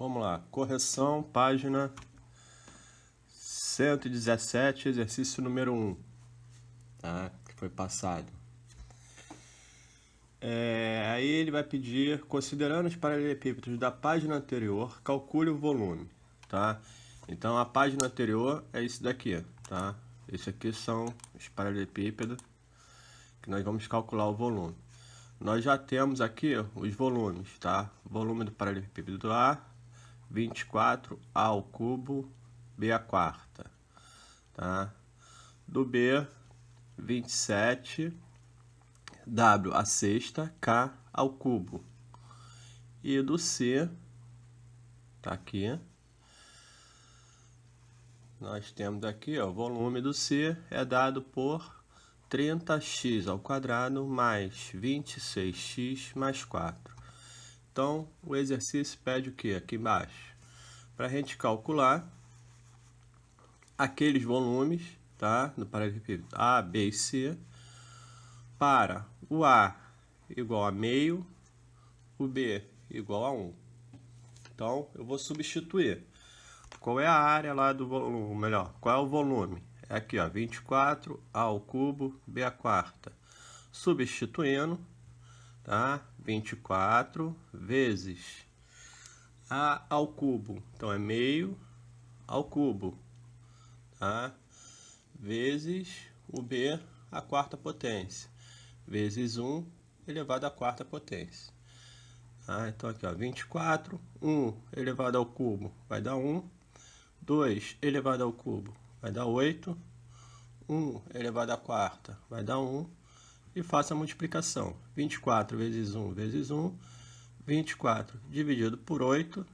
Vamos lá, correção, página 117, exercício número 1, tá? Que foi passado. Aí ele vai pedir, considerando os paralelepípedos da página anterior, calcule o volume, tá? Então a página anterior é isso daqui, tá? Esse aqui são os paralelepípedos que nós vamos calcular o volume. Nós já temos aqui os volumes, tá? Volume do paralelepípedo A, 24 A ao cubo, B à quarta, tá? Do B, 27 W à sexta, K ao cubo. E do C, tá aqui, nós temos aqui, ó, o volume do C é dado por 30x ao quadrado mais 26x mais 4. Então, o exercício pede o que aqui embaixo? Para a gente calcular aqueles volumes, tá? No paralelepípedo A, B e C, para o A igual a meio, o B igual a 1. Então, eu vou substituir. Qual é a área lá do volume? Melhor, qual é o volume? É aqui, ó, 24 A ao cubo, B à quarta. Substituindo, tá? 24 vezes A ao cubo, então é meio ao cubo, tá? Vezes o B à quarta potência, vezes 1 elevado à quarta potência. Tá? Então aqui, ó, 24, 1 elevado ao cubo vai dar 1, 2 elevado ao cubo vai dar 8, 1 elevado à quarta vai dar 1, e faça a multiplicação. 24 vezes 1 vezes 1, 24 dividido por 8,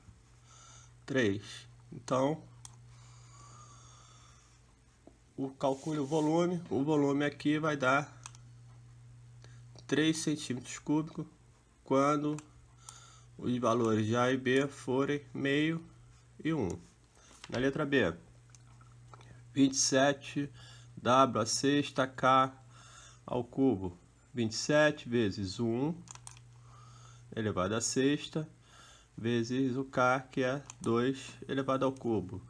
3. Então, calcule o volume aqui vai dar 3 centímetros cúbicos quando os valores de A e B forem meio e 1. Na letra B, 27 W à sexta K ao cubo. 27 vezes 1 elevado à sexta vezes o K, que é 2 elevado ao cubo.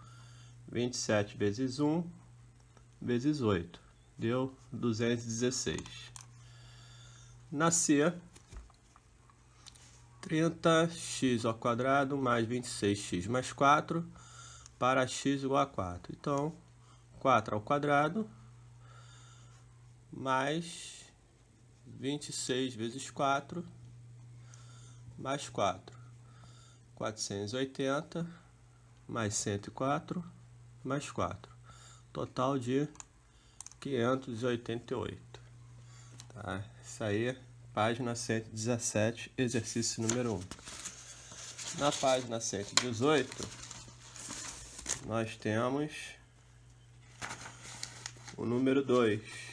27 vezes 1 vezes 8. Deu 216. Na C, 30x ao quadrado mais 26x mais 4 para x igual a 4. Então, 4 ao quadrado mais 26 vezes 4 mais 4. 480 mais 104 mais 4. Total de 588. Tá? Isso aí, página 117, exercício número 1. Na página 118, nós temos o número 2.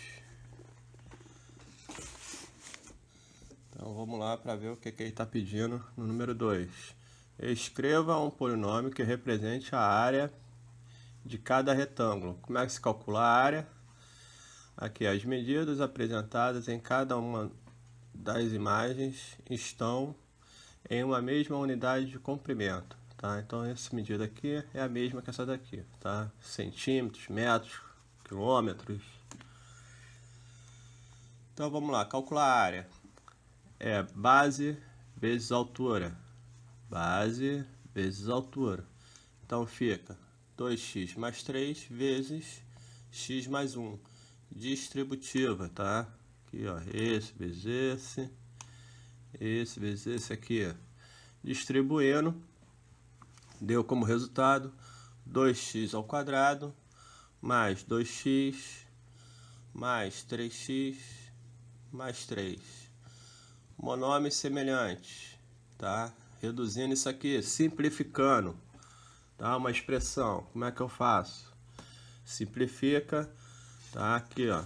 Então vamos lá para ver o que ele está pedindo no número 2. Escreva um polinômio que represente a área de cada retângulo. Como é que se calcula a área? Aqui, as medidas apresentadas em cada uma das imagens estão em uma mesma unidade de comprimento, tá? Então essa medida aqui é a mesma que essa daqui, tá? Centímetros, metros, quilômetros. Então vamos lá, calcular a área. É base vezes altura. Base vezes altura. Então fica 2x mais 3 vezes x mais 1. Distributiva, tá? Aqui, ó, esse vezes esse vezes esse aqui. Distribuindo, deu como resultado 2x ao quadrado mais 2x mais 3x mais 3. Monômios semelhantes, tá? Reduzindo isso aqui, simplificando, tá? Uma expressão, como é que eu faço? Simplifica, tá? Aqui, ó,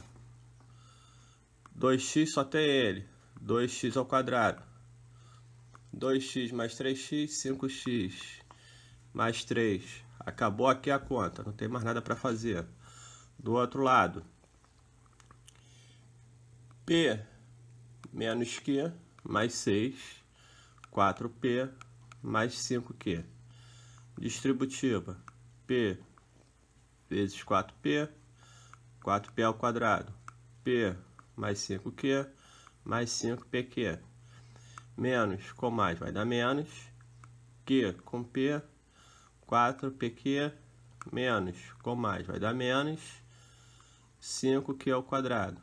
2x só tem ele, 2x ao quadrado, 2x mais 3x, 5x mais 3. Acabou aqui a conta, não tem mais nada para fazer. Do outro lado, P menos Q mais 6, 4P mais 5Q. distributiva, P vezes 4P, 4P ao quadrado, P mais 5Q, mais 5PQ, menos com mais vai dar menos, Q com P, 4PQ, menos com mais vai dar menos, 5Q ao quadrado.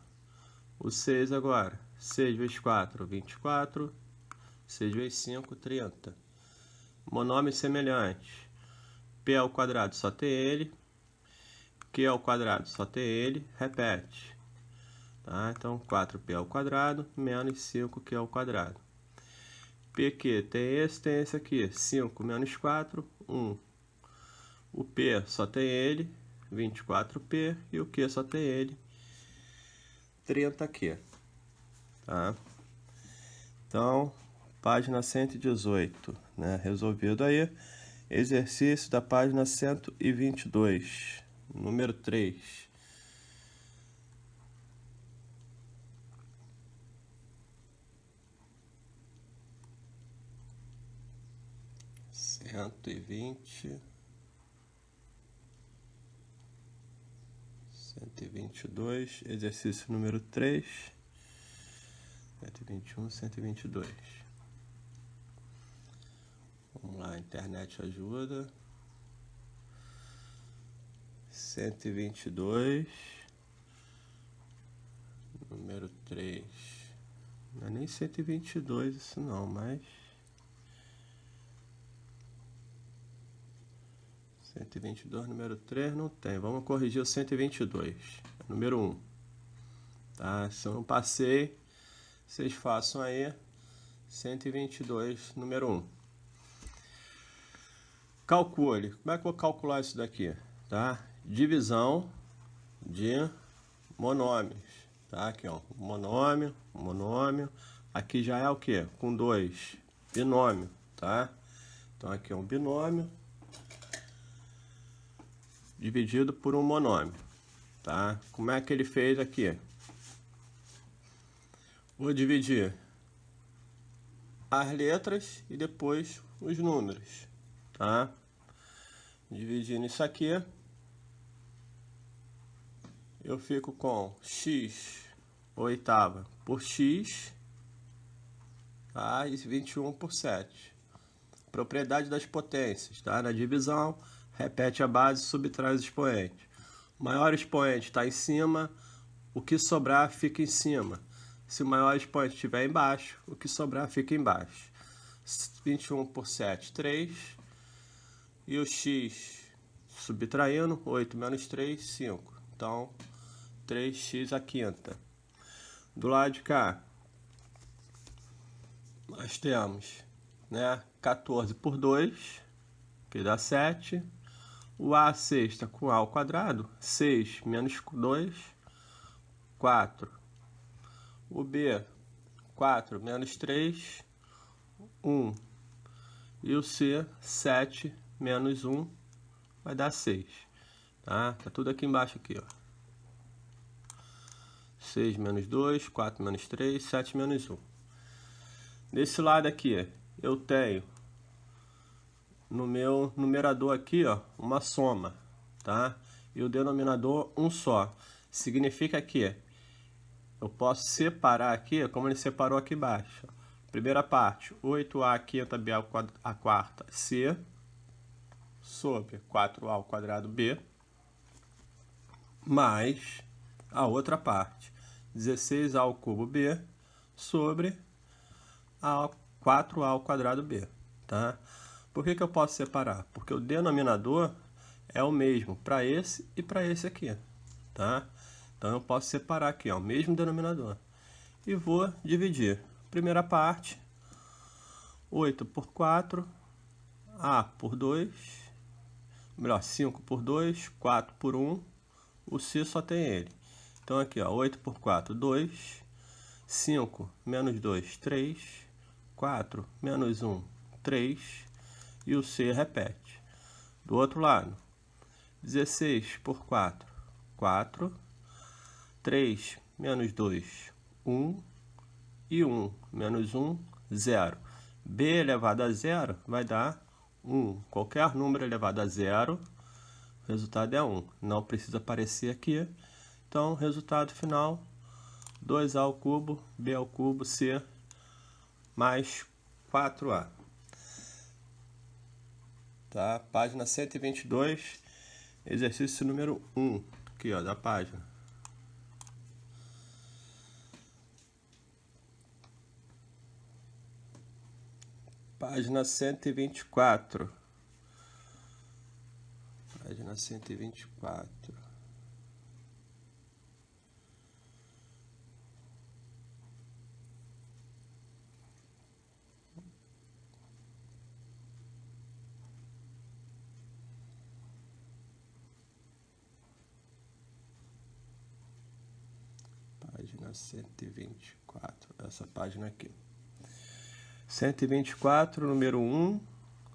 O 6 agora, 6 vezes 4, 24, 6 vezes 5, 30. Monômios semelhantes, P ao quadrado só tem ele, Q ao quadrado só tem ele, repete. Tá? Então, 4P ao quadrado menos 5Q ao quadrado. PQ tem esse aqui, 5 menos 4, 1. O P só tem ele, 24P, e o Q só tem ele, 30Q. Tá? Então, página 118, né? Resolvido aí. Exercício da página 122, número 3. Cento e 122, exercício número 3, 121, 122. Vamos lá, a internet ajuda. 122, número 3. Não é nem 122 isso não, mas 122, número 3, não tem. Vamos corrigir o 122, número 1. Tá? Se eu não passei, vocês façam aí. 122, número 1. Calcule. Como é que eu vou calcular isso daqui? Tá? Divisão de monômios. Tá? Aqui, ó. Monômio, monômio. Aqui já é o quê? Com 2. Binômio. Tá? Então aqui é um binômio dividido por um monômio, tá? Como é que ele fez aqui? Vou dividir as letras e depois os números, tá? Dividindo isso aqui, eu fico com x oitava por x, tá? E 21 por 7. Propriedade das potências, tá? Na divisão, repete a base, subtrai os expoentes. O maior expoente está em cima, o que sobrar fica em cima. Se o maior expoente estiver embaixo, o que sobrar fica embaixo. 21 por 7, 3. E o x subtraindo, 8 menos 3, 5. Então, 3x à quinta. Do lado de cá, nós temos, né, 14 por 2, que dá 7. O a sexta com a ao quadrado, 6 menos 2, 4. O b, 4 menos 3, 1. E o c, 7 menos 1, vai dar 6. Tá? Tá tudo aqui embaixo, aqui, ó. 6 menos 2, 4 menos 3, 7 menos 1. Desse lado aqui, eu tenho no meu numerador aqui, ó, uma soma, tá? E o denominador um só. Significa que eu posso separar aqui, como ele separou aqui embaixo. Primeira parte, 8a quinta b a quarta c sobre 4a ao quadrado b, mais a outra parte, 16a ao cubo b sobre a 4a ao quadrado b, tá? Por que eu posso separar? Porque o denominador é o mesmo para esse e para esse aqui, tá? Então eu posso separar aqui, ó, o mesmo denominador. E vou dividir. Primeira parte, 8 por 4, a por 2, melhor, 5 por 2, 4 por 1, o c só tem ele. Então aqui, ó, 8 por 4, 2, 5 menos 2, 3, 4 menos 1, 3, e o c repete. Do outro lado, 16 por 4, 4, 3 menos 2, 1, e 1 menos 1, 0. b elevado a 0 vai dar 1. Qualquer número elevado a zero, o resultado é 1. Não precisa aparecer aqui. Então, resultado final, 2A ao cubo, B ao cubo, C, mais 4A. Tá? Página 122, exercício número 1, aqui ó, da página. Página 124. Página 124. Página 124, essa página aqui. 124, número 1,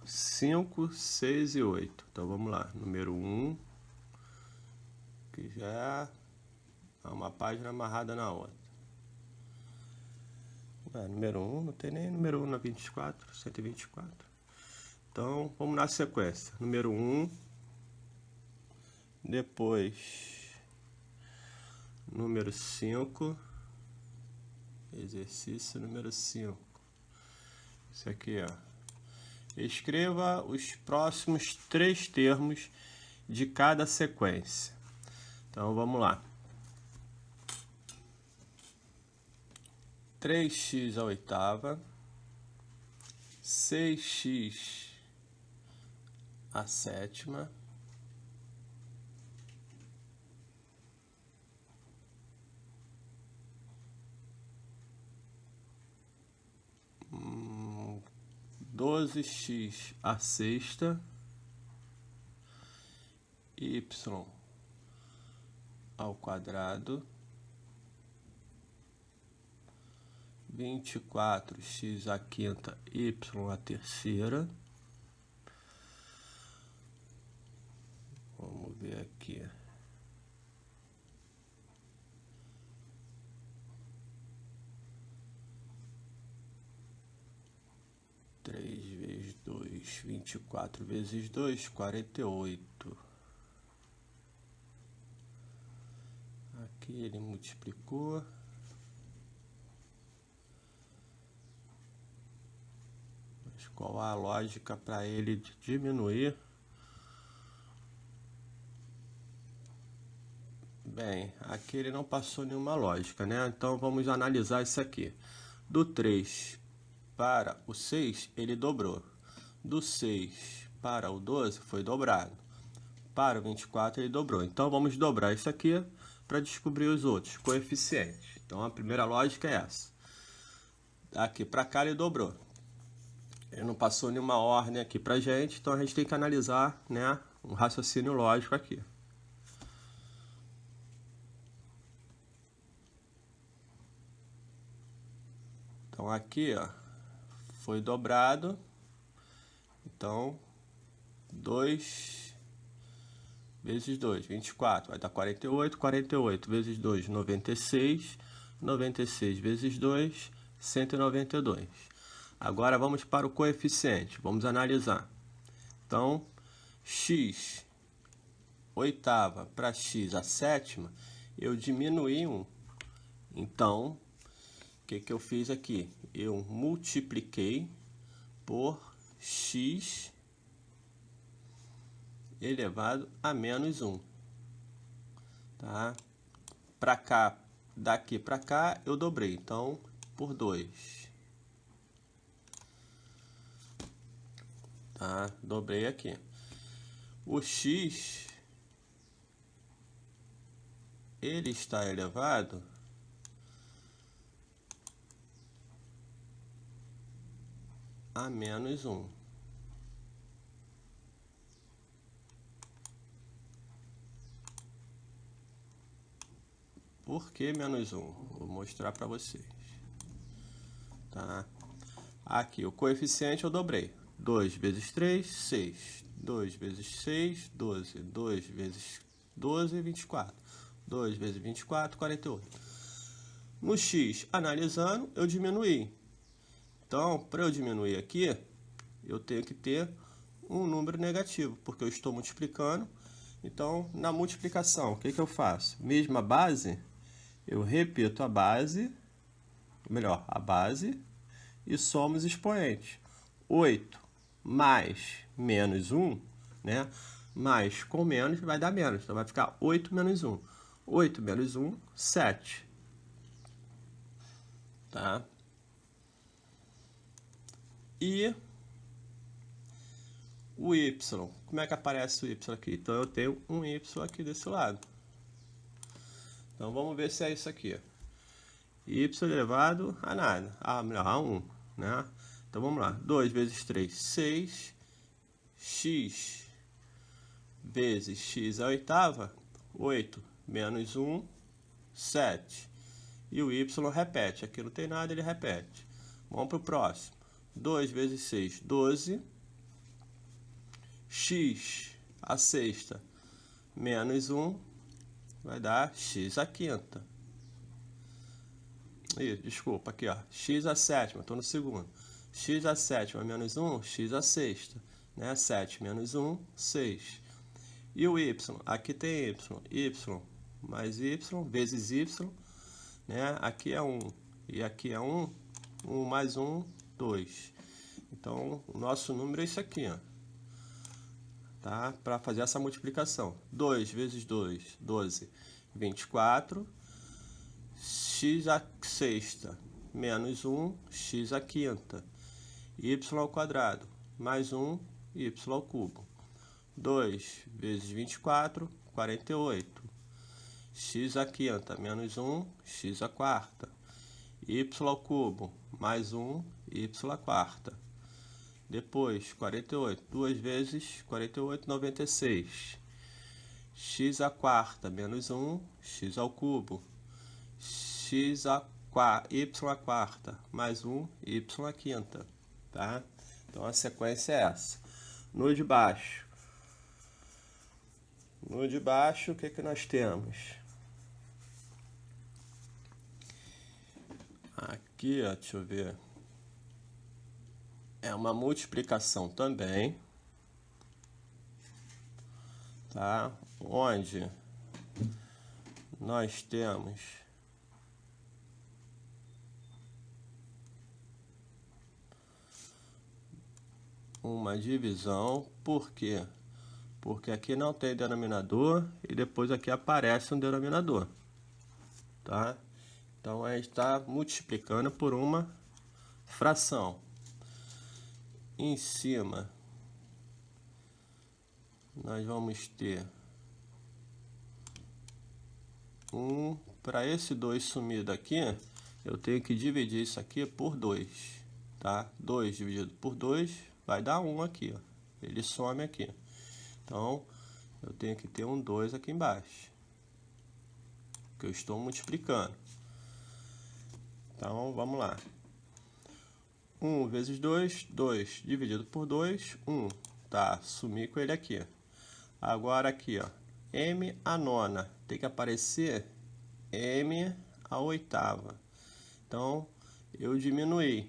5, 6 e 8. Então vamos lá, número 1, que já é uma página amarrada na outra. Número 1, não tem nem número 1 na 24, 124. Então vamos na sequência. Número 1, depois número 5, exercício número 5. Isso aqui, ó. Escreva os próximos 3 termos de cada sequência. Então, vamos lá. 3x à oitava, 6x à sétima, 12x à sexta, y ao quadrado, 24x à quinta, y à terceira. Vamos ver aqui. Três vezes 2, 24 vezes 2, 48. Aqui ele multiplicou. Mas qual a lógica para ele diminuir? Bem, aqui ele não passou nenhuma lógica, né? Então vamos analisar isso aqui. Do 3 para o 6, ele dobrou. Do 6 para o 12, foi dobrado. Para o 24, ele dobrou. Então vamos dobrar isso aqui para descobrir os outros coeficientes. Então a primeira lógica é essa. Daqui para cá ele dobrou. Ele não passou nenhuma ordem aqui pra gente, então a gente tem que analisar, né, um raciocínio lógico aqui. Então aqui, ó, foi dobrado. Então 2 vezes 2, 24, vai dar 48, 48 vezes 2, 96, 96 vezes 2, 192. Agora vamos para o coeficiente, vamos analisar. Então, x oitava para x a sétima, eu diminuí 1. Então, o que eu fiz aqui? Eu multipliquei por x elevado a menos 1. Tá? Para cá, daqui para cá, eu dobrei. Então, por 2. Tá? Dobrei aqui. O x, ele está elevado a menos 1. Por que menos 1? Vou mostrar para vocês. Tá? Aqui, o coeficiente eu dobrei. 2 vezes 3, 6. 2 vezes 6, 12. 2 vezes 12, 24. 2 vezes 24, 48. No x, analisando, eu diminuí. Então, para eu diminuir aqui, eu tenho que ter um número negativo, porque eu estou multiplicando. Então, na multiplicação, o que eu faço? Mesma base, eu repito a base, melhor, a base, e somo os expoentes. 8 mais menos 1, né? Mais com menos vai dar menos, então vai ficar 8 menos 1. 8 menos 1, 7. Tá? E o y, como é que aparece o y aqui? Então, eu tenho um y aqui desse lado. Então, vamos ver se é isso aqui. Y elevado a nada. Melhor, a 1, né? Então, vamos lá. 2 vezes 3, 6. X vezes x à oitava, 8 menos 1, 7. E o y repete. Aqui não tem nada, ele repete. Vamos para o próximo. 2 vezes 6, 12. X à sexta menos 1 vai dar x à quinta. Desculpa, aqui, ó. X à sétima, estou no segundo. X à sétima menos 1, x à sexta. Né? 7 menos 1, 6. E o y? Aqui tem y mais y vezes y. Né? Aqui é 1 e aqui é 1. 1 mais 1, 2. Então, o nosso número é isso aqui, ó. Tá? Para fazer essa multiplicação. 2 vezes 2, 12, 24. X à sexta menos 1, x à quinta. Y ao quadrado mais 1, y ao cubo. 2 vezes 24, 48. X à quinta menos 1, x à quarta. Y ao cubo mais 1, y à quarta. Depois, 48. 2 vezes 48, 96. X à quarta menos 1, x ao cubo. X à y à quarta mais 1, y à quinta. Tá? Então, a sequência é essa. No de baixo. No de baixo, o que nós temos? Aqui, ó, deixa eu ver. É uma multiplicação também. Tá? Onde nós temos uma divisão. Por quê? Porque aqui não tem denominador e depois aqui aparece um denominador. Tá? Então, a gente está multiplicando por uma fração. Em cima, nós vamos ter para esse 2 sumir daqui, eu tenho que dividir isso aqui por 2. Tá? 2 dividido por 2 vai dar 1 aqui. Ó. Ele some aqui. Então, eu tenho que ter um 2 aqui embaixo, que eu estou multiplicando. Então, vamos lá. 1 vezes 2, 2 dividido por 2, 1. Tá, sumi com ele aqui. Agora aqui, ó, m à nona. Tem que aparecer m à oitava. Então, eu diminuí.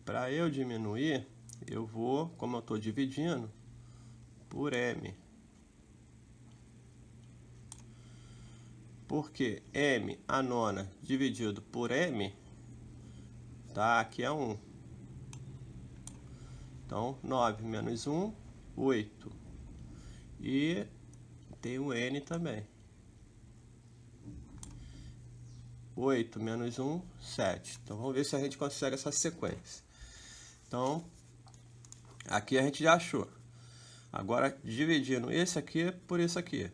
Para eu diminuir, eu vou, como eu estou dividindo, por m. Porque m à nona dividido por m, tá? Aqui é 1. Então, 9 menos 1, 8. E tem o n também. 8 menos 1, 7. Então, vamos ver se a gente consegue essa sequência. Então, aqui a gente já achou. Agora, dividindo esse aqui por isso aqui.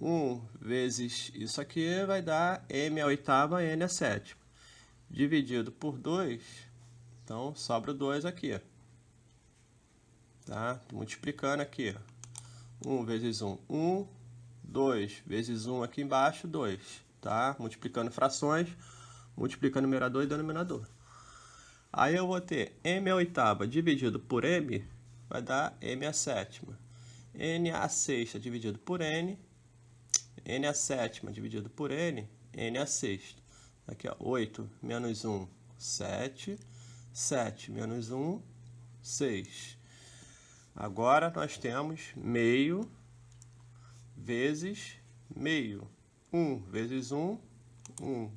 1 vezes isso aqui vai dar m à oitava, n à sétima. Dividido por 2, então sobra o 2 aqui. Tá? Tô multiplicando aqui. 1 vezes 1, 1. 2 vezes 1 aqui embaixo, 2. Tá? Multiplicando frações, multiplicando numerador e denominador. Aí eu vou ter m à oitava dividido por m, vai dar m à sétima. N à sexta dividido por n. N à sétima dividido por n, n à sexta. Aqui, ó, 8 menos 1, 7. 7 menos 1, 6. Agora nós temos meio vezes meio. 1 vezes 1, 1.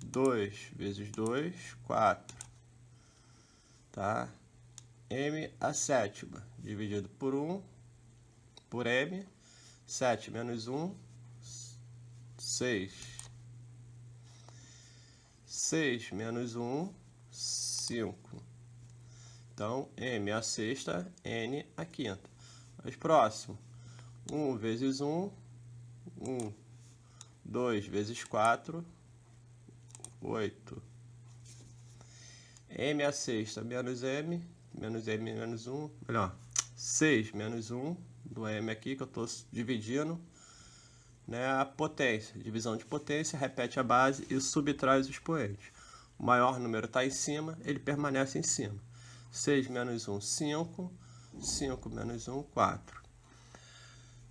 2 vezes 2, 4. Tá? M a sétima, dividido por 1, por M. 7 menos 1, 6. 6 menos 1, 5. Então, M a sexta, N a quinta. Mas próximo, 1 vezes 1, 1. 2 vezes 4, 8. M a sexta menos M menos 1, melhor, 6 menos 1 do M aqui, que eu estou dividindo, né, a potência. Divisão de potência, repete a base e subtrai os expoentes. O maior número está em cima, ele permanece em cima. 6 menos 1, 5. 5 menos 1, 4.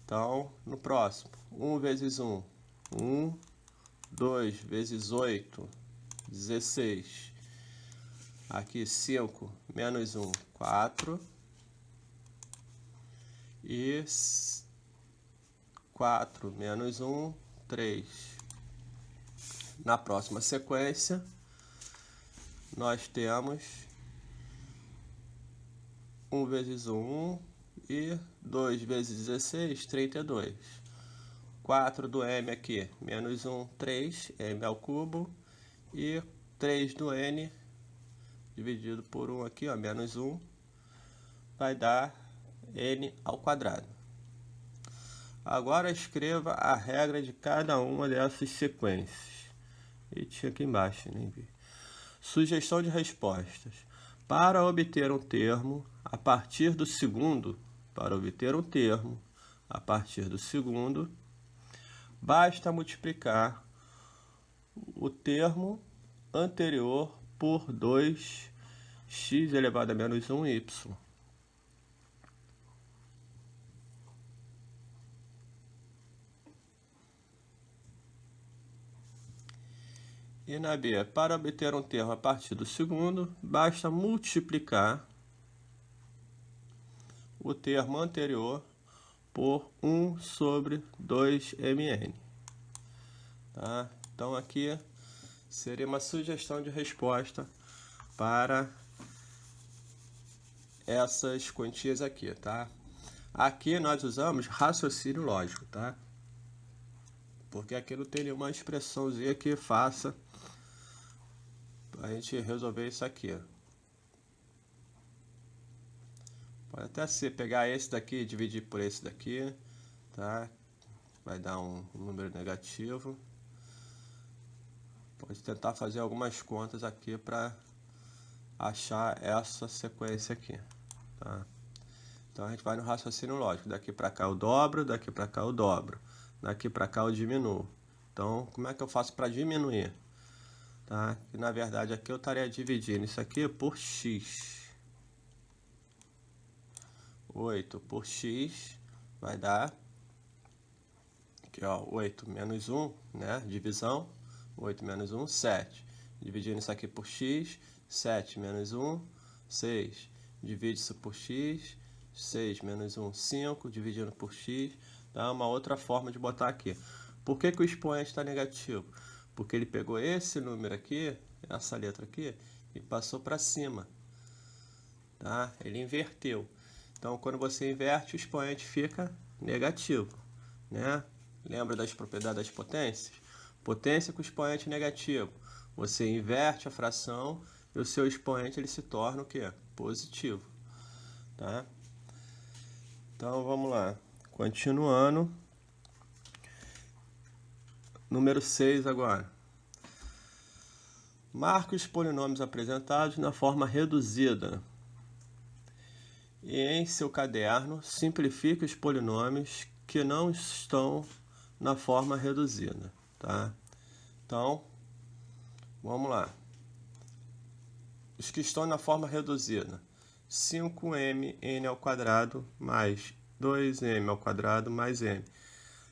Então, no próximo, 1 vezes 1, 1. 2 vezes 8, 16. Aqui, 5 menos 1, 4. E 4 menos 1, 3. Na próxima sequência, nós temos 1 vezes 1, 1. E 2 vezes 16, 32. 4 do M aqui, menos 1, 3, M ao cubo. E 3 do N, dividido por 1 aqui, ó, menos 1, vai dar N ao quadrado. Agora escreva a regra de cada uma dessas sequências. E tinha aqui embaixo, nem vi. Sugestão de respostas. Para obter um termo a partir do segundo, basta multiplicar o termo anterior por 2x elevado a menos 1y. E na B, para obter um termo a partir do segundo, basta multiplicar o termo anterior por 1 sobre 2mn. Tá? Então aqui seria uma sugestão de resposta para essas quantias aqui, tá? Aqui nós usamos raciocínio lógico, tá? Porque aqui não tem nenhuma expressãozinha que faça a gente resolver isso aqui. Pode até ser pegar esse daqui e dividir por esse daqui, tá? Vai dar um número negativo. Pode tentar fazer algumas contas aqui para achar essa sequência aqui, tá? Então a gente vai no raciocínio lógico. Daqui para cá eu dobro, daqui para cá eu dobro, daqui para cá eu diminuo. Então como é que eu faço para diminuir? Tá? E na verdade aqui eu estaria dividindo isso aqui por x. 8 por x vai dar aqui, ó, 8 menos 1, né? Divisão. 8 menos 1, 7. Dividindo isso aqui por x, 7 menos 1, 6. Divide isso por x, 6 menos 1, 5. Dividindo por x, dá uma outra forma de botar aqui. Por que que o expoente está negativo? Porque ele pegou esse número aqui, essa letra aqui, e passou para cima. Tá? Ele inverteu. Então, quando você inverte, o expoente fica negativo, né? Lembra das propriedades das potências? Potência com expoente negativo. Você inverte a fração e o seu expoente ele se torna o quê? Positivo. Tá? Então, vamos lá. Continuando. Número 6 agora. Marque os polinômios apresentados na forma reduzida. E em seu caderno, simplifique os polinômios que não estão na forma reduzida, tá? Então, vamos lá. Os que estão na forma reduzida. 5mn ao quadrado mais 2m ao quadrado mais m.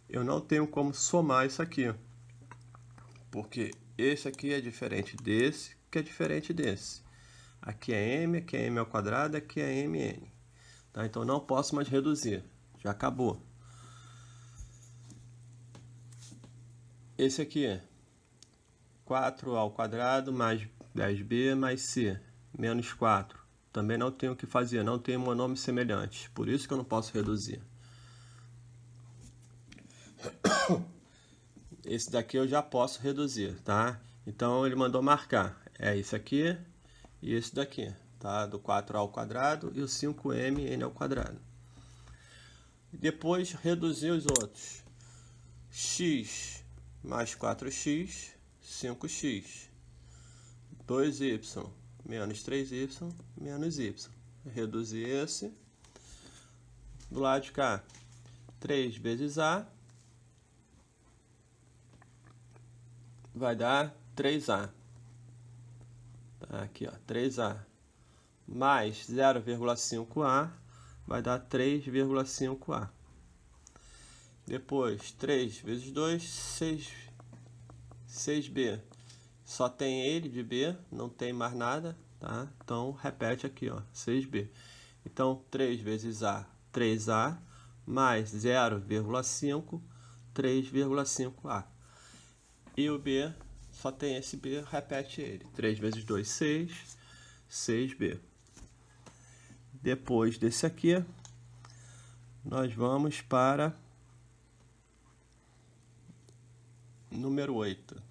Eu não tenho como somar isso aqui, porque esse aqui é diferente desse, que é diferente desse. Aqui é m ao quadrado, aqui é mn. Tá? Então não posso mais reduzir, já acabou. Esse aqui, 4 ao quadrado mais 10b mais c, menos 4. Também não tenho o que fazer, não tenho monômio semelhante, por isso que eu não posso reduzir. Esse daqui eu já posso reduzir, tá? Então ele mandou marcar, é esse aqui e esse daqui, tá? Do 4a ao quadrado e o 5mn ao quadrado. Depois reduzir os outros. X mais 4x, 5x. 2y menos 3y menos y. Reduzir esse. Do lado de cá, 3 vezes a vai dar 3a. Tá aqui, ó, 3a mais 0,5a vai dar 3,5a. Depois, 3 vezes 2, 6b. Só tem ele de b, não tem mais nada, tá? Então, repete aqui, ó, 6b. Então, 3 vezes a, 3a, mais 0,5, 3,5a. E o b, só tem esse b, repete ele. 3 vezes 2, 6, 6b. Depois desse aqui, nós vamos para número 8.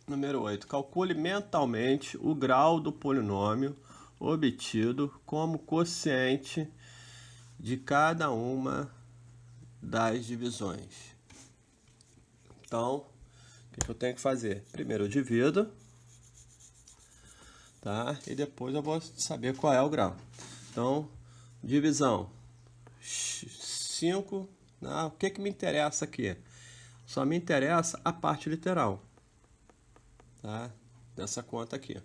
Número 8. Calcule mentalmente o grau do polinômio obtido como quociente de cada uma das divisões. Então, o que eu tenho que fazer? Primeiro eu divido, tá? E depois eu vou saber qual é o grau. Então, divisão 5, o que me interessa aqui? Só me interessa a parte literal, tá? Dessa conta aqui.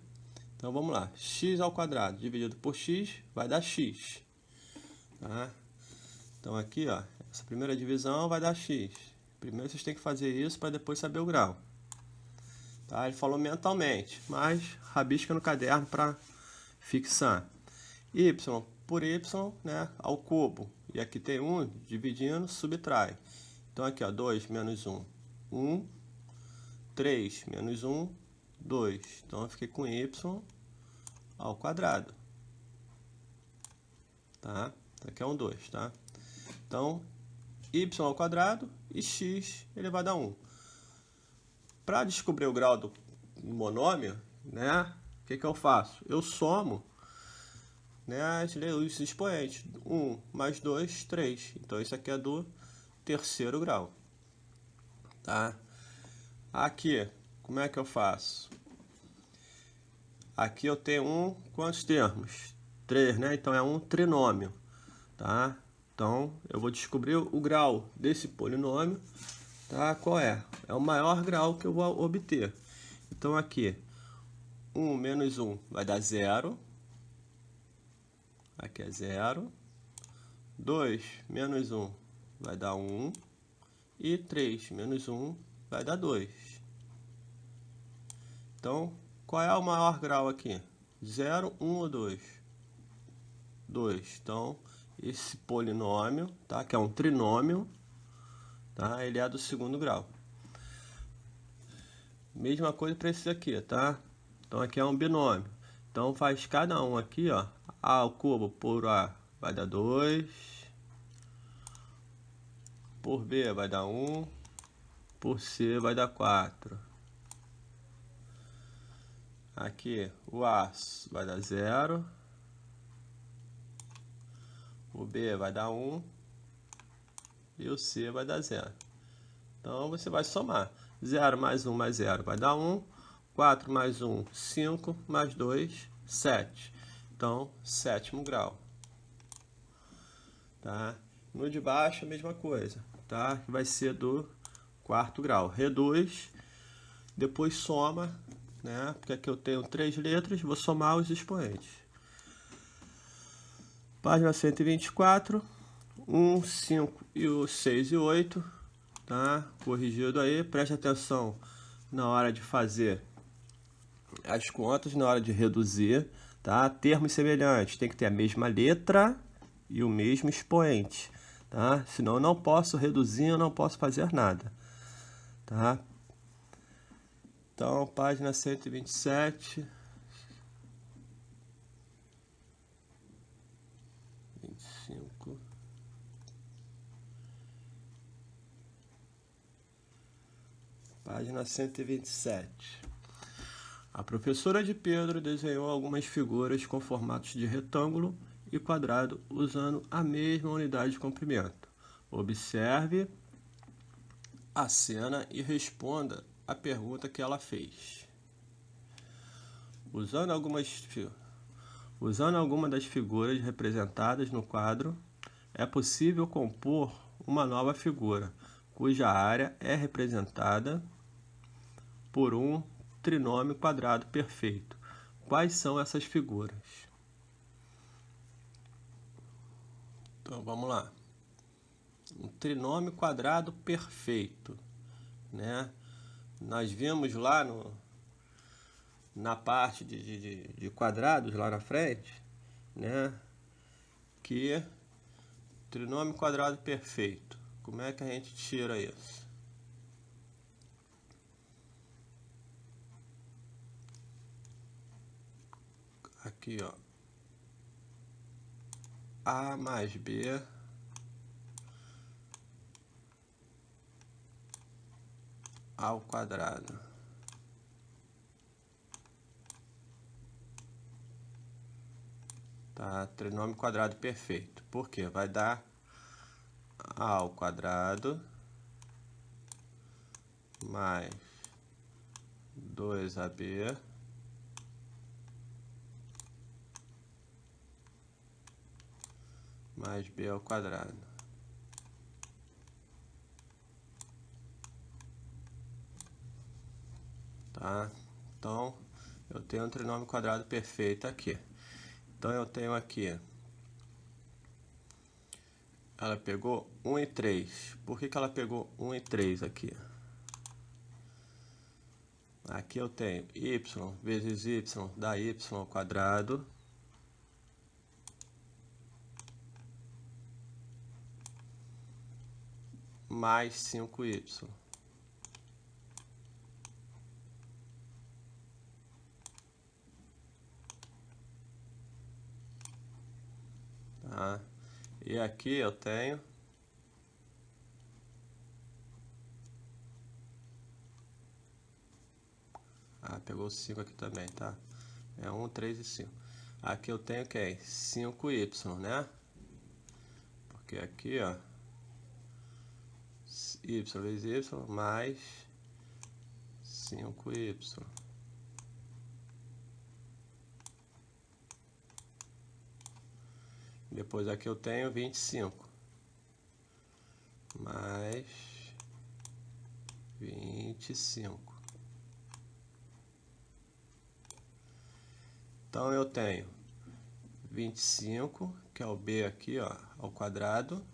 Então vamos lá, x ao quadrado dividido por x vai dar x, tá? Então aqui, ó, essa primeira divisão vai dar x. Primeiro vocês têm que fazer isso para depois saber o grau, tá? Ele falou mentalmente, mas rabisca no caderno para fixar. Y por y, né, ao cubo. E aqui tem 1, dividindo, subtrai. Então aqui, ó, 2 menos 1, 1. 3 menos 1, 2. Então eu fiquei com y ao quadrado. Tá? Aqui é um 2, tá? Então, y ao quadrado e x ele vai dar 1. Para descobrir o grau do monômio, né, o que eu faço? Eu somo, né, os expoentes. 1 mais 2, 3. Então, isso aqui é do terceiro grau. Tá? Aqui, como é que eu faço? Aqui eu tenho quantos termos? 3, né? Então é um trinômio, tá? Então eu vou descobrir o grau desse polinômio, tá? Qual é? É o maior grau que eu vou obter. Então aqui, 1 menos 1 vai dar 0. Aqui é 0. 2 menos 1 vai dar 1. E 3 menos 1 vai dar 2. Então, qual é o maior grau aqui? 0, 1 ou 2? 2. Então, esse polinômio, tá? Que é um trinômio, tá? Ele é do segundo grau. Mesma coisa para esse aqui, tá? Então, aqui é um binômio. Então, faz cada um aqui, ó. A ao cubo por A vai dar 2. Por B vai dar 1. Por C vai dar 4. Aqui o A vai dar 0. O B vai dar 1. E o C vai dar 0. Então você vai somar. 0 mais 1 mais 0 vai dar 1. 4 mais 1, 5. Mais 2, 7. Então, sétimo grau. Tá? No de baixo, a mesma coisa. Tá? Que vai ser do quarto grau. Reduz, depois soma, né? Porque aqui eu tenho 3 letras, vou somar os expoentes. Página 124, 1, 5 e o 6 e 8, tá? Corrigido aí, preste atenção na hora de fazer as contas, na hora de reduzir, tá? Termos semelhantes, tem que ter a mesma letra e o mesmo expoente, tá? Senão eu não posso reduzir, eu não posso fazer nada, tá? Então, página 127, 25, página 127. A professora de Pedro desenhou algumas figuras com formatos de retângulo e quadrado usando a mesma unidade de comprimento. Observe a cena e responda a pergunta que ela fez. Usando alguma das figuras representadas no quadro, é possível compor uma nova figura, cuja área é representada por um trinômio quadrado perfeito. Quais são essas figuras? Então, vamos lá. Um trinômio quadrado perfeito, né? Nós vimos lá na parte de quadrados, lá na frente, né? Que trinômio quadrado perfeito. Como é que a gente tira isso? Aqui, ó. A mais B ao quadrado. Tá? Trinômio quadrado perfeito. Por quê? Vai dar A ao quadrado mais 2AB mais B ao quadrado. Tá? Então, eu tenho um trinômio quadrado perfeito aqui. Então, eu tenho aqui, ela pegou 1 e 3. Por que ela pegou 1 e 3 aqui? Aqui eu tenho y vezes y dá y ao quadrado mais 5y. Tá? E aqui eu tenho pegou 5 aqui também, tá? É 1, 3 e 5. Aqui eu tenho quem? 5y, né? Porque aqui, ó, y vezes y mais 5y. Depois aqui eu tenho 25 mais 25. Então eu tenho 25, que é o b aqui, ó, ao quadrado,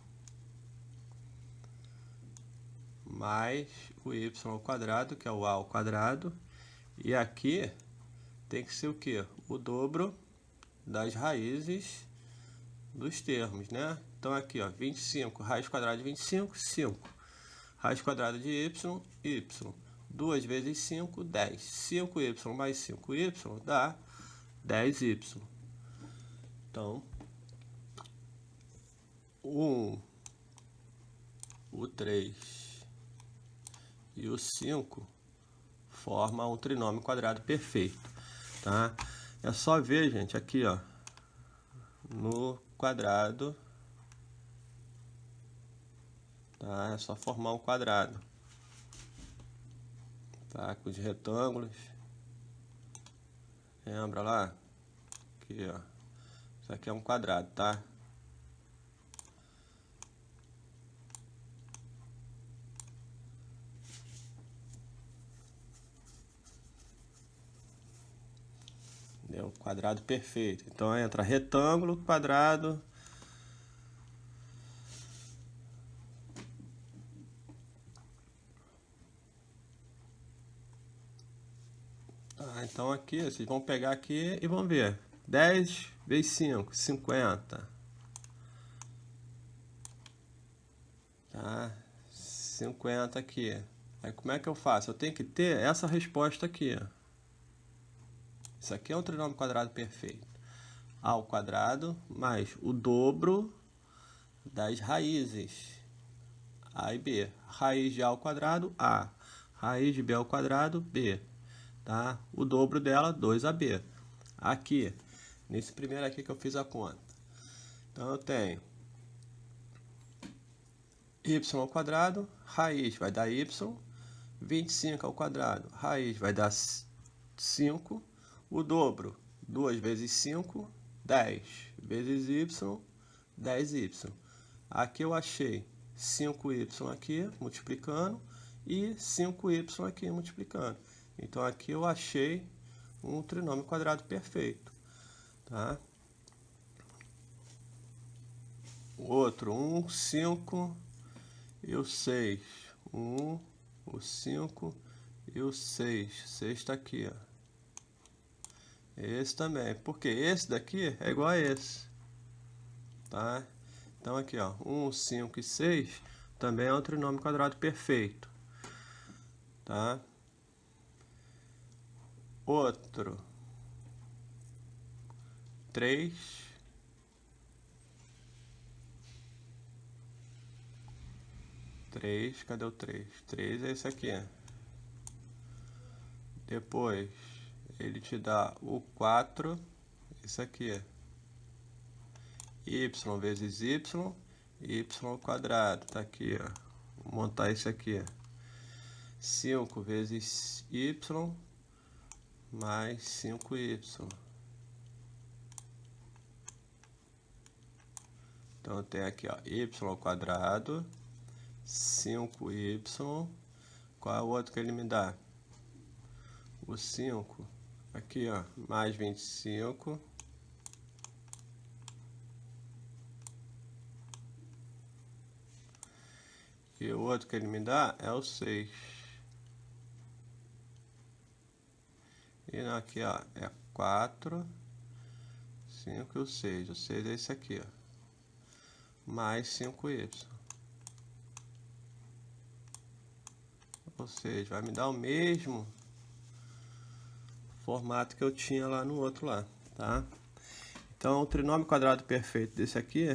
mais o y ao quadrado, que é o a ao quadrado, e aqui tem que ser o que? O dobro das raízes dos termos, né? Então aqui, ó, 25, raiz quadrada de 25, 5. Raiz quadrada de y, y. 2 vezes 5, 10. 5y mais 5y dá 10y. Então, o 1, o 3 e o 5 formam um trinômio quadrado perfeito, tá? É só ver, gente, aqui, ó, no quadrado, tá? É só formar um quadrado, tá? Com os retângulos. Lembra lá? Aqui, ó. Isso aqui é um quadrado, tá? Entendeu? Quadrado perfeito. Então entra retângulo, quadrado. Então aqui, vocês vão pegar aqui e vão ver. 10 vezes 5, 50. Tá? 50 aqui. Aí como é que eu faço? Eu tenho que ter essa resposta aqui. Isso aqui é um trinômio quadrado perfeito. A ao quadrado mais o dobro das raízes A e B. Raiz de A ao quadrado, A. Raiz de B ao quadrado, B. Tá? O dobro dela, 2AB. Aqui, nesse primeiro aqui que eu fiz a conta. Então eu tenho y ao quadrado, raiz vai dar y, 25 ao quadrado, raiz vai dar 5, o dobro, 2 vezes 5, 10 vezes y, 10y. Aqui eu achei 5y aqui, multiplicando, e 5y aqui, multiplicando. Então aqui eu achei um trinômio quadrado perfeito. Tá? O outro, 1, 5 e o 6. 1, o 5 e o 6. 6 está aqui, ó. Esse também, porque esse daqui é igual a esse. Tá? Então aqui, ó, 1, 5 e 6 também é um trinômio quadrado perfeito. Tá? Outro, 3. 3, cadê o 3? 3 é esse aqui. Depois, ele te dá o 4, esse aqui. Y vezes y ao quadrado, tá aqui, ó. Vou montar isso aqui. 5 vezes y mais 5y. Então tem aqui, ó, y ao quadrado, 5y. Qual é o outro que ele me dá? O 5. Aqui, ó, mais 25. E o outro que ele me dá é o 6. E aqui, ó, é 4, 5 e o 6. O 6 é esse aqui, ó. Mais 5y. Ou seja, vai me dar o mesmo formato que eu tinha lá no outro lá, tá? Então, o trinômio quadrado perfeito desse aqui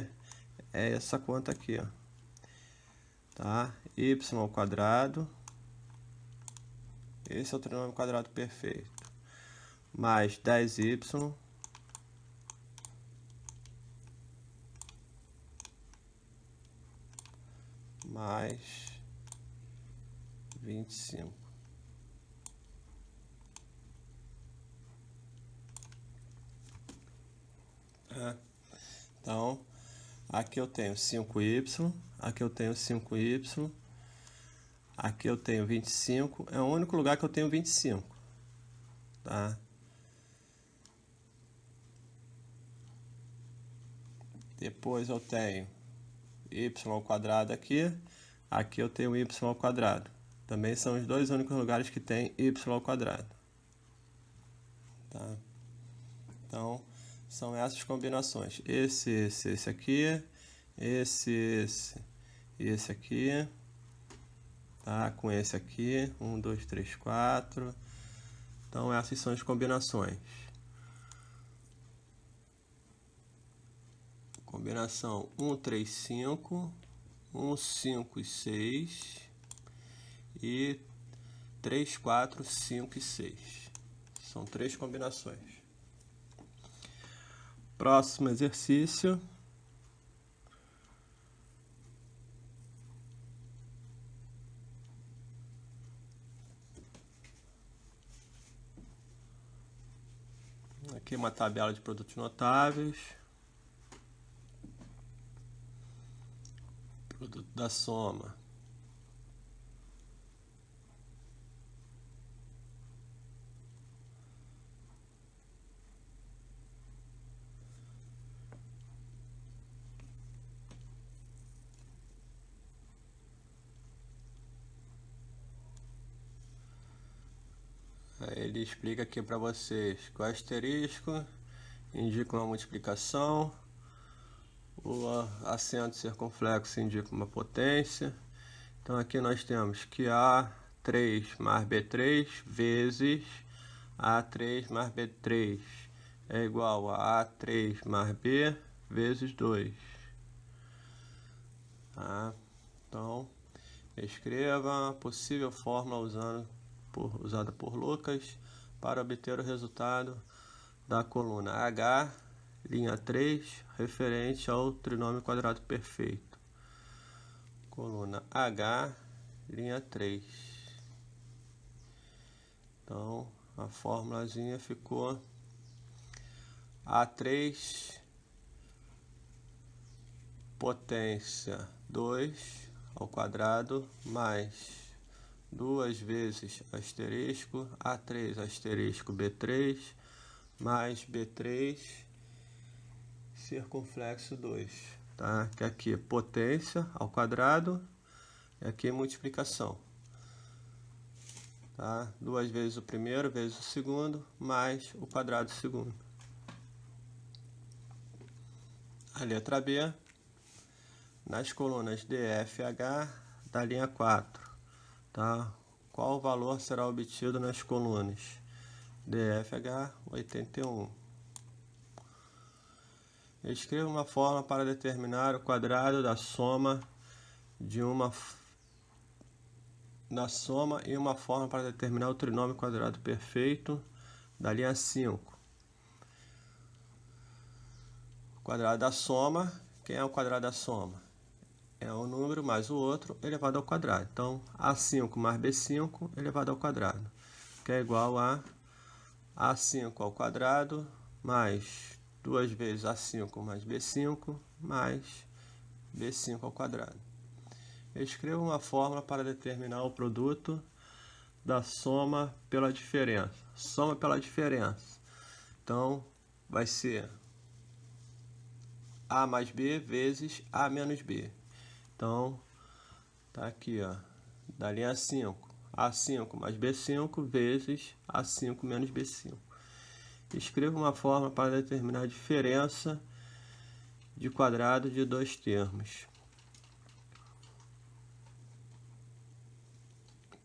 é essa conta aqui, ó. Tá? Y ao quadrado. Esse é o trinômio quadrado perfeito. Mais 10y. Mais 25. Então, aqui eu tenho 5y, aqui eu tenho 5y, aqui eu tenho 25, é o único lugar que eu tenho 25, tá? Depois eu tenho y ao quadrado aqui, aqui eu tenho y ao quadrado. Também são os dois únicos lugares que tem y ao quadrado. Tá? Então, são essas combinações. Esse aqui, esse e esse aqui. Tá? Com esse aqui, 1, 2, 3, 4. Então, essas são as combinações. Combinação 1, 3, 5, 1, 5 e 6 e 3, 4, 5 e 6. São 3 combinações. Próximo exercício. Aqui uma tabela de produtos notáveis. Produto da soma. ele explica aqui para vocês que o asterisco indica uma multiplicação, o acento circunflexo indica uma potência. Então aqui nós temos que A3 mais B3 vezes A3 mais B3 é igual a A3 mais B vezes 2. Tá? Então, escreva a possível fórmula usada por Lucas para obter o resultado da coluna H, linha 3, referente ao trinômio quadrado perfeito. Coluna H, linha 3. Então, a formulazinha ficou A3 potência 2 ao quadrado mais 2 vezes asterisco A3 asterisco B3 mais B3 circunflexo 2, tá? Que aqui é potência ao quadrado e aqui é multiplicação, tá? 2 vezes o primeiro vezes o segundo mais o quadrado do segundo. A letra B, nas colunas D, F e H da linha 4, tá? Qual o valor será obtido nas colunas D, F, H, 81. Escreva uma fórmula para determinar o quadrado da soma e uma fórmula para determinar o trinômio quadrado perfeito da linha 5. O quadrado da soma, quem é o quadrado da soma? É um número mais o outro elevado ao quadrado. Então, A5 mais B5 elevado ao quadrado, que é igual a A5 ao quadrado mais 2 vezes A5 mais B5 mais B5 ao quadrado. Escreva uma fórmula para determinar o produto da soma pela diferença. Soma pela diferença. Então, vai ser A mais B vezes A menos B. Então, tá aqui, ó, da linha 5, A5 mais B5 vezes A5 menos B5. Escreva uma fórmula para determinar a diferença de quadrado de dois termos.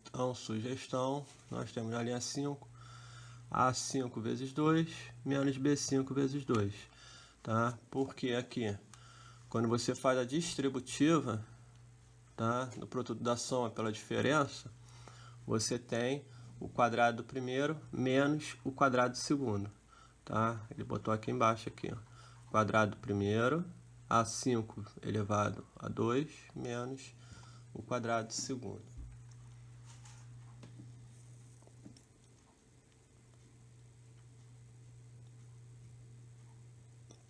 Então, sugestão, nós temos na linha 5, A5 vezes 2 menos B5 vezes 2. Tá? Porque aqui, quando você faz a distributiva, tá, no produto da soma pela diferença, você tem o quadrado do primeiro menos o quadrado do segundo. Tá? Ele botou aqui embaixo, aqui, ó, quadrado do primeiro, A5 elevado a 2 menos o quadrado do segundo.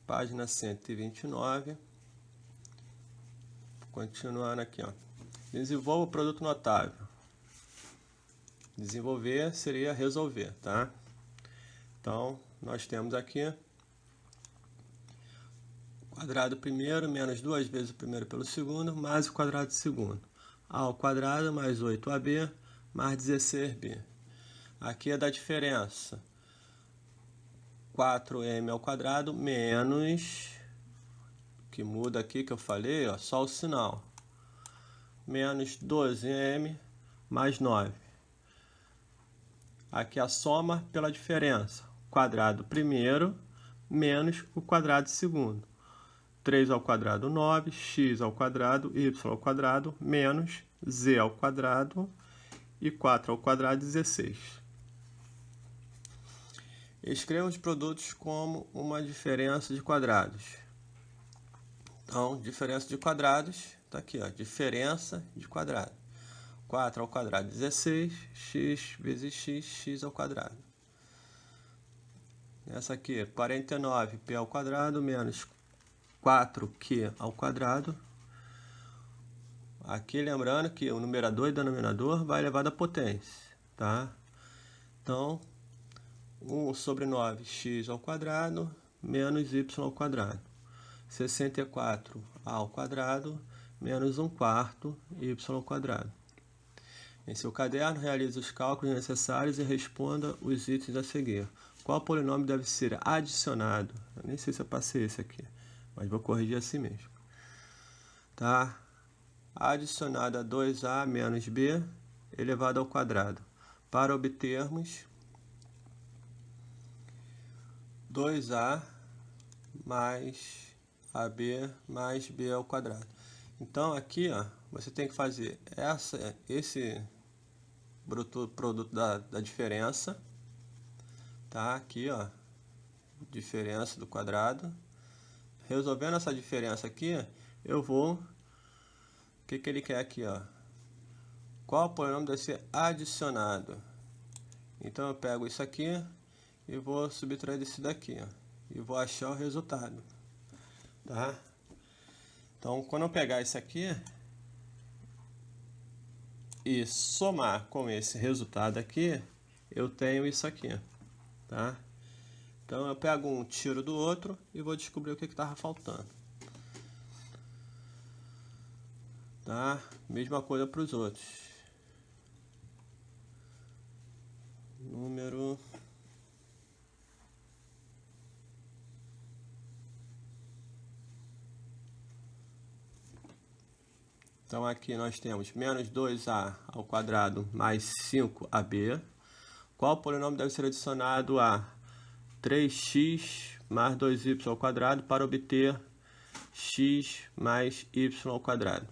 Página 129. Continuando aqui, ó. Desenvolva o produto notável. Desenvolver seria resolver, tá? Então, nós temos aqui o quadrado primeiro menos 2 vezes o primeiro pelo segundo, mais o quadrado do segundo. A ao quadrado mais 8AB mais 16B. Aqui é da diferença 4m ao quadrado menos, que muda aqui que eu falei, ó, só o sinal, menos 12m mais 9. Aqui a soma pela diferença, quadrado primeiro menos o quadrado segundo. 3 ao quadrado 9, x ao quadrado, y ao quadrado, menos z ao quadrado e 4 ao quadrado 16. Escreva os produtos como uma diferença de quadrados. Então, diferença de quadrados, está aqui, ó, diferença de quadrado. 4 ao quadrado 16, x vezes x, x ao quadrado. Essa aqui, 49p ao quadrado menos 4q ao quadrado. Aqui lembrando que o numerador e denominador vai elevado à potência, tá? Então, 1 sobre 9x ao quadrado menos y ao quadrado. 64 ao quadrado menos 1/4 y ao quadrado. Em seu caderno, realize os cálculos necessários e responda os itens a seguir. Qual polinômio deve ser adicionado? Eu nem sei se eu passei esse aqui, mas vou corrigir assim mesmo. Tá? Adicionado a 2a menos b elevado ao quadrado. Para obtermos 2a mais ab mais b ao quadrado. Então aqui, ó, você tem que fazer esse produto da diferença, tá? Aqui, ó, diferença do quadrado. Resolvendo essa diferença aqui, eu vou... O que ele quer aqui, ó? Qual polinômio deve ser adicionado? Então eu pego isso aqui e vou subtrair desse daqui, ó, e vou achar o resultado, tá? Então, quando eu pegar isso aqui e somar com esse resultado aqui, eu tenho isso aqui, tá? Então, eu pego um, tiro do outro e vou descobrir o que estava faltando, tá? Mesma coisa para os outros. Número... Então, aqui nós temos menos 2a ao quadrado mais 5ab. Qual polinômio deve ser adicionado a 3x mais 2y ao quadrado para obter x mais y ao quadrado?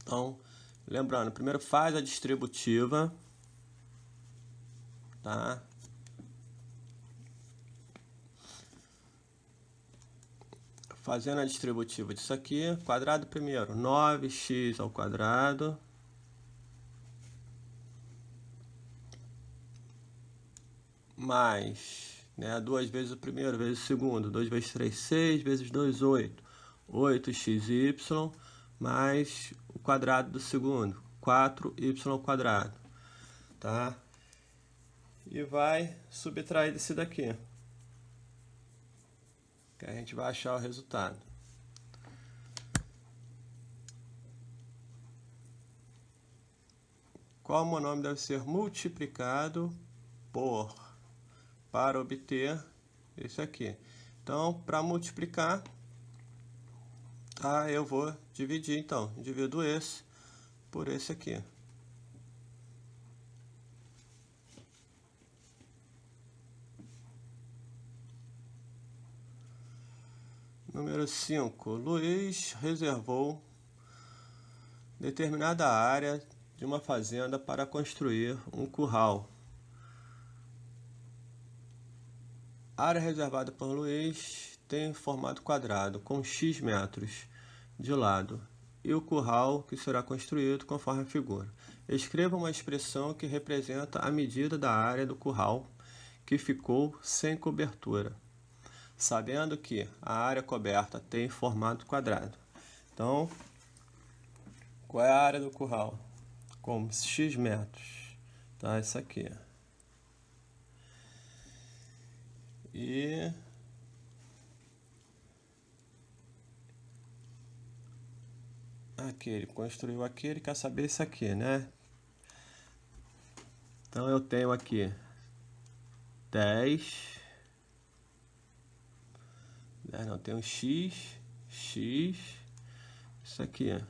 Então, lembrando, primeiro faz a distributiva, tá? Fazendo a distributiva disso aqui, quadrado primeiro, 9x ao quadrado mais, né, 2 vezes o primeiro, vezes o segundo, 2 vezes 3, 6, vezes 2, 8. 8xy mais o quadrado do segundo, 4y ao quadrado, tá? E vai subtrair desse daqui, que a gente vai achar o resultado. Qual monômio deve ser multiplicado por, para obter esse aqui? Então, para multiplicar, tá, eu vou dividir, então, divido esse por esse aqui. Número 5. Luiz reservou determinada área de uma fazenda para construir um curral. A área reservada por Luiz tem formato quadrado, com x metros de lado, e o curral que será construído conforme a figura. Escreva uma expressão que representa a medida da área do curral que ficou sem cobertura, sabendo que a área coberta tem formato quadrado. Então, qual é a área do curral? Com x metros, tá? Isso aqui. E aqui, ele construiu aqui, ele quer saber isso aqui, né? Então, eu tenho aqui 10... Não, tem um x, isso aqui.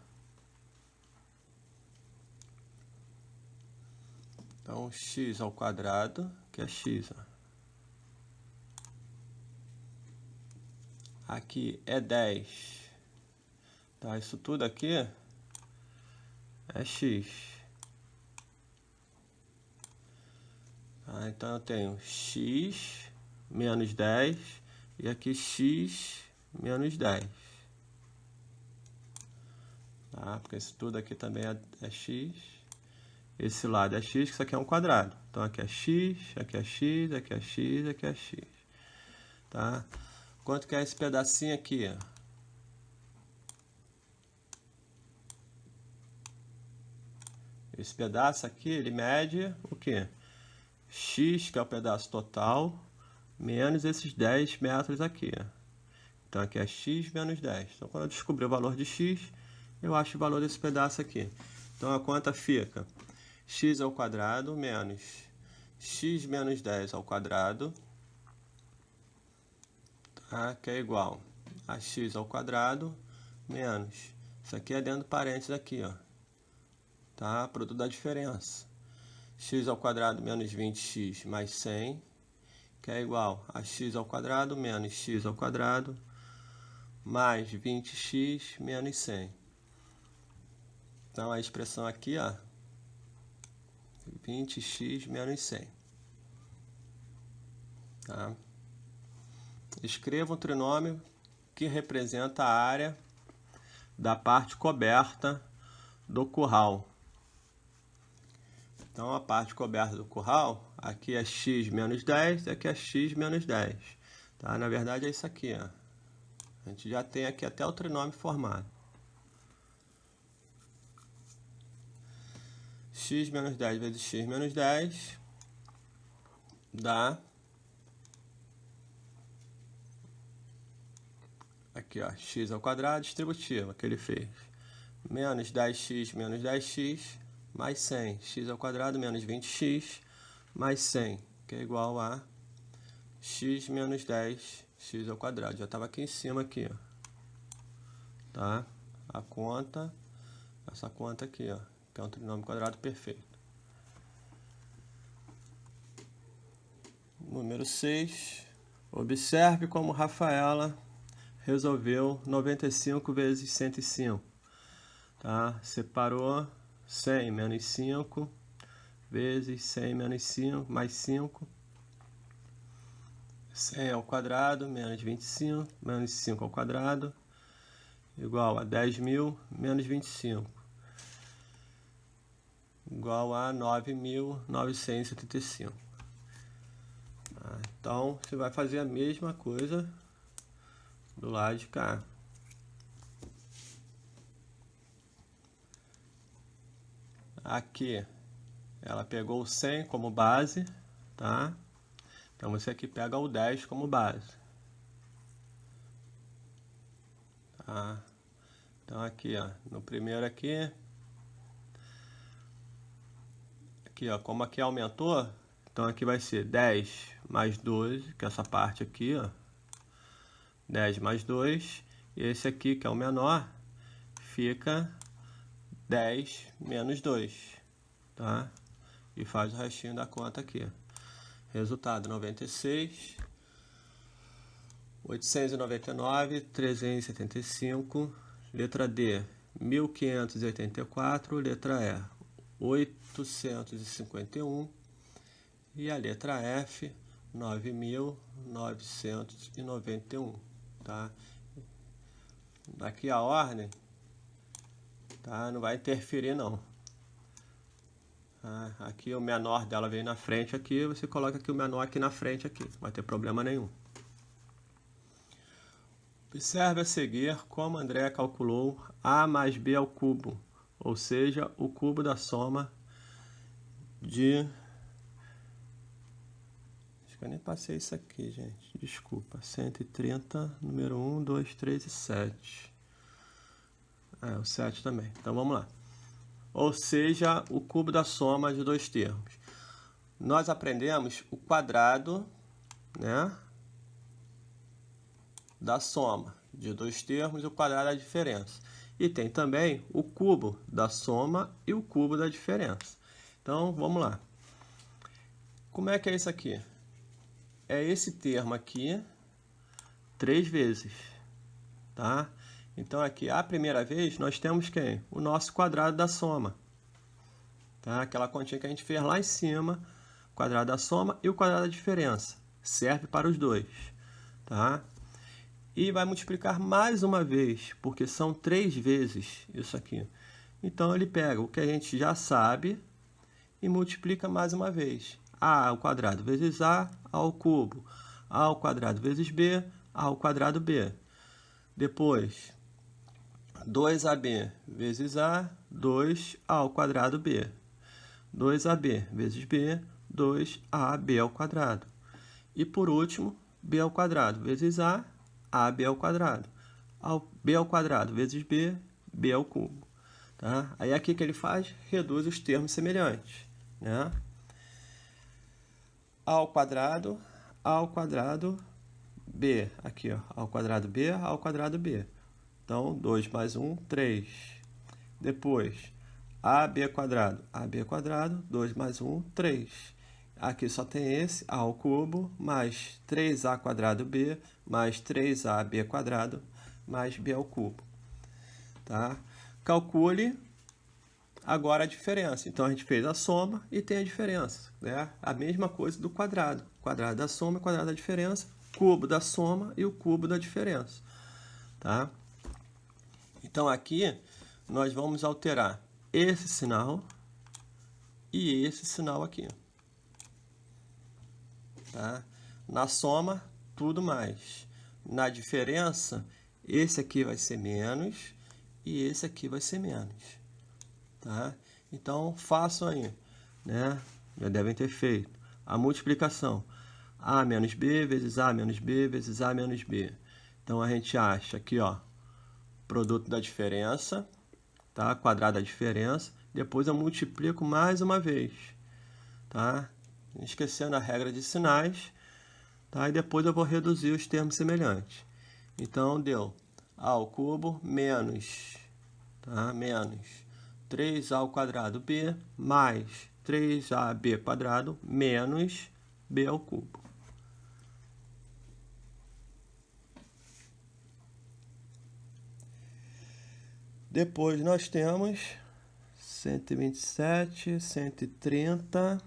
Então, x ao quadrado, que é x, ó. Aqui é 10. Tá, isso tudo aqui é x. Tá, então, eu tenho x menos 10 e aqui x menos 10. Tá, porque isso tudo aqui também é x. Esse lado é x, que isso aqui é um quadrado. Então, aqui é x, aqui é x, aqui é x, aqui é x. Tá? Quanto que é esse pedacinho aqui? Esse pedaço aqui, ele mede o quê? X, que é o pedaço total, menos esses 10 metros aqui. Então, aqui é x menos 10. Então, quando eu descobrir o valor de x, eu acho o valor desse pedaço aqui. Então, a conta fica x ao quadrado menos x menos 10 ao quadrado, tá? Que é igual a x ao quadrado menos, isso aqui é dentro do parênteses aqui, ó, tá? Produto da diferença, x ao quadrado menos 20x mais 100, que é igual a x ao quadrado menos x ao quadrado mais 20x menos 100. Então, a expressão aqui, ó, 20x menos 100. Tá? Escreva um trinômio que representa a área da parte coberta do curral. Então, a parte coberta do curral, aqui é x menos 10, aqui é x menos 10. Tá? Na verdade, é isso aqui, ó. A gente já tem aqui até o trinômio formado. X menos 10 vezes x menos 10 dá... Aqui, ó, x ao quadrado, distributiva, que ele fez. Menos 10x menos 10x mais 100. X ao quadrado menos 20x mais 100, que é igual a x menos 10 x ao quadrado. Já estava aqui em cima, aqui, ó. Tá? A conta, essa conta aqui, ó, que é um trinômio quadrado perfeito. Número 6. Observe como Rafaela resolveu 95 vezes 105. Tá? Separou 100 menos 5 vezes 100 menos 5 mais 5. 100 ao quadrado menos 25 menos 5 ao quadrado igual a 10.000 menos 25 igual a 9.975. Então, você vai fazer a mesma coisa do lado de cá. Aqui, ela pegou o 100 como base, tá? Então, você aqui pega o 10 como base. Tá? Então, aqui, ó, no primeiro aqui, ó, como aqui aumentou, então aqui vai ser 10 mais 12, que é essa parte aqui, ó. 10 mais 2, e esse aqui, que é o menor, fica 10 menos 2, tá? E faz o restinho da conta aqui. Resultado, 96, 899, 375, letra D, 1584, letra E, 851, e a letra F, 9.991, tá? Aqui a ordem, tá? Não vai interferir, não. Tá? Aqui o menor dela veio na frente, aqui você coloca aqui o menor aqui na frente, aqui, não vai ter problema nenhum. Observe a seguir como André calculou A mais B ao cubo, ou seja, o cubo da soma de... Acho que eu nem passei isso aqui, gente, desculpa. 130, número 1, 2, 3 e 7. O 7 também. Então, vamos lá. Ou seja, o cubo da soma de dois termos. Nós aprendemos o quadrado, né, da soma de dois termos e o quadrado da diferença. E tem também o cubo da soma e o cubo da diferença. Então, vamos lá. Como é que é isso aqui? É esse termo aqui 3 vezes, tá? Então, aqui, a primeira vez, nós temos quem? O nosso quadrado da soma. Tá? Aquela continha que a gente fez lá em cima, o quadrado da soma e o quadrado da diferença. Serve para os dois, tá? E vai multiplicar mais uma vez, porque são 3 vezes isso aqui. Então, ele pega o que a gente já sabe e multiplica mais uma vez. A ao quadrado vezes A ao cubo. A ao quadrado vezes B, A ao quadrado B. Depois, 2AB vezes A, 2A ao quadrado B. 2AB vezes B, 2AB ao quadrado. E, por último, B ao quadrado vezes A, AB ao quadrado. B ao quadrado vezes B, B ao cubo. tá? Aí aqui que ele faz, reduz os termos semelhantes, né? A ao quadrado b, aqui ó, ao quadrado b. Então 2 mais 1, 3. Depois ab quadrado, 2 mais 1, 3. Aqui só tem esse, a ao cubo, mais 3a quadrado b, mais 3ab quadrado, mais b ao cubo. Tá? Calcule agora a diferença. Então, a gente fez a soma e tem a diferença. Né? A mesma coisa do quadrado. Quadrado da soma, quadrado da diferença, cubo da soma e o cubo da diferença. Tá? Então, aqui, nós vamos alterar esse sinal e esse sinal aqui. Tá? Na soma, tudo mais. Na diferença, esse aqui vai ser menos e esse aqui vai ser menos. Tá? Então, façam aí, né? Já devem ter feito a multiplicação. A menos B vezes A menos B vezes A menos B. Então, a gente acha aqui, ó, produto da diferença, tá? Quadrado da diferença. Depois eu multiplico mais uma vez, tá? Esquecendo a regra de sinais, tá? E depois eu vou reduzir os termos semelhantes. Então, deu A ao cubo menos, tá? Menos 3a ao quadrado b mais 3ab quadrado menos b ao cubo. Depois nós temos 127, 130,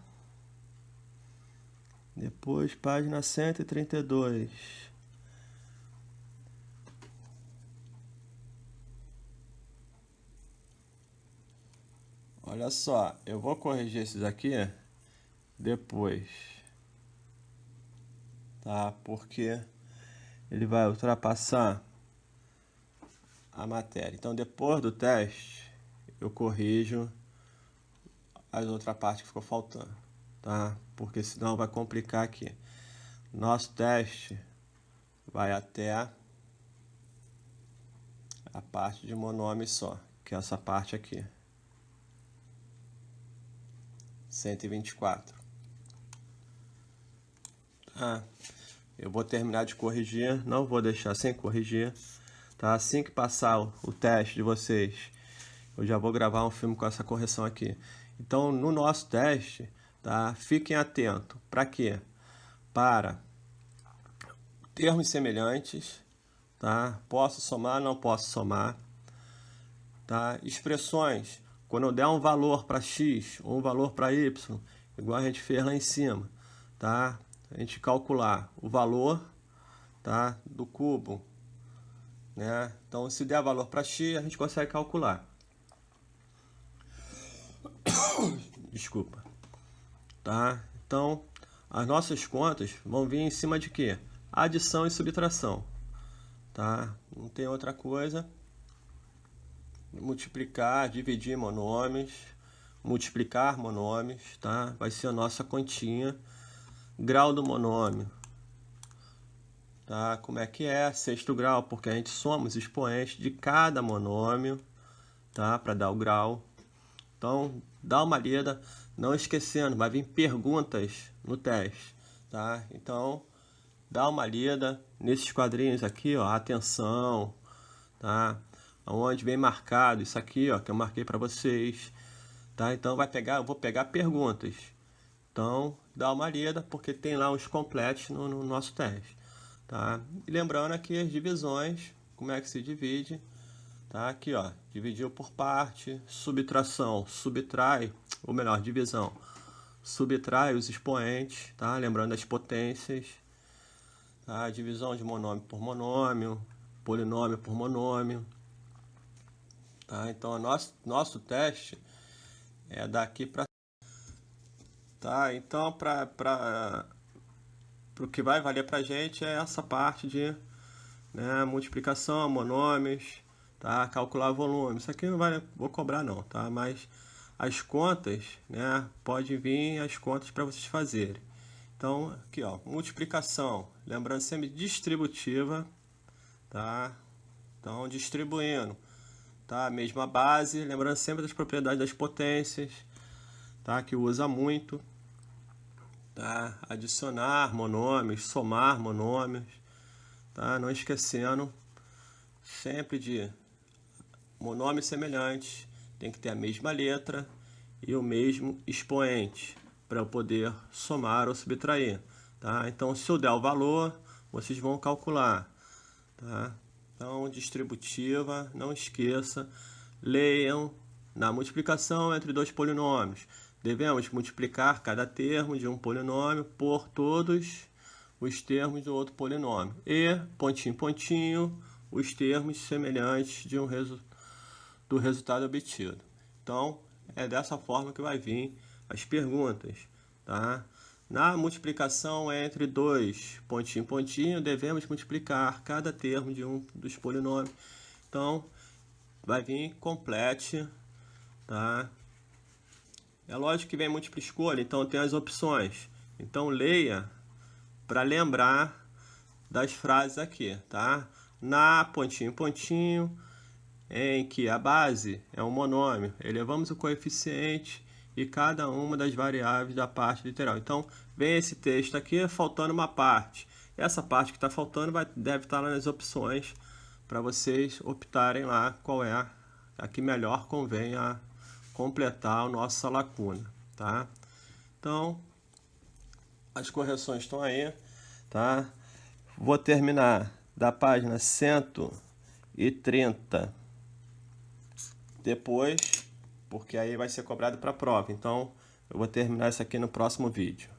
depois página 132. Olha só, eu vou corrigir esses aqui depois, tá? Porque ele vai ultrapassar a matéria. Então, depois do teste, eu corrijo as outras partes que ficou faltando, tá? Porque senão vai complicar aqui. Nosso teste vai até a parte de monômio só, que é essa parte aqui. 124. Eu vou terminar de corrigir, não vou deixar sem corrigir, tá? Assim que passar o teste de vocês, eu já vou gravar um filme com essa correção aqui. Então, no nosso teste, tá? Fiquem atentos. Para quê? Para termos semelhantes, tá? Posso somar, não posso somar, tá? Expressões, quando eu der um valor para x ou um valor para y, igual a gente fez lá em cima, tá? A gente calcular o valor, tá? Do cubo, né? Então, se der valor para x, a gente consegue calcular. Desculpa. Tá? Então, as nossas contas vão vir em cima de quê? Adição e subtração. Tá? Não tem outra coisa. Multiplicar, dividir monômios, multiplicar monômios, tá? Vai ser a nossa continha. Grau do monômio, tá? Como é que é? Sexto grau, porque a gente soma os expoentes de cada monômio, tá? Para dar o grau. Então, dá uma lida, não esquecendo, vai vir perguntas no teste, tá? Então, dá uma lida nesses quadrinhos aqui, ó, atenção, tá? Onde vem marcado isso aqui, ó, que eu marquei para vocês, tá? Então, eu vou pegar perguntas. Então, dá uma lida, porque tem lá os completos no nosso teste, tá? E lembrando aqui as divisões, como é que se divide, tá? Aqui, ó, dividiu por parte, subtração, subtrai, ou melhor, divisão, subtrai os expoentes, tá? Lembrando as potências, tá? Divisão de monômio por monômio, polinômio por monômio, tá? Então, nosso teste é daqui para... Tá? Então, para o que vai valer para a gente é essa parte de, né, multiplicação, monômios, tá? Calcular volume. Isso aqui não vou cobrar não, tá? Mas as contas, né, pode vir as contas para vocês fazerem. Então, aqui, ó, multiplicação, lembrando sempre distributiva, tá? Então, distribuindo tá? Mesma base, lembrando sempre das propriedades das potências, tá? Que usa muito, tá? Adicionar monômios, somar monômios, tá? Não esquecendo sempre de monômios semelhantes, tem que ter a mesma letra e o mesmo expoente para eu poder somar ou subtrair, tá? Então, se eu der o valor, vocês vão calcular, tá? Então, distributiva, não esqueça, leiam na multiplicação entre dois polinômios. Devemos multiplicar cada termo de um polinômio por todos os termos do outro polinômio. E, pontinho, pontinho, os termos semelhantes de do resultado obtido. Então, é dessa forma que vai vir as perguntas, tá? Na multiplicação entre dois, pontinho, pontinho, devemos multiplicar cada termo de um dos polinômios. Então, vai vir complete, tá? É lógico que vem múltipla escolha, então tem as opções. Então, leia para lembrar das frases aqui, tá? Na, pontinho, pontinho, em que a base é um monômio, elevamos o coeficiente e cada uma das variáveis da parte literal. Então, vem esse texto aqui, faltando uma parte. Essa parte que está faltando deve estar lá nas opções para vocês optarem lá qual é a que melhor convém a completar a nossa lacuna, tá? Então, as correções estão aí, tá? Vou terminar da página 130 depois, porque aí vai ser cobrado para a prova. Então, eu vou terminar isso aqui no próximo vídeo.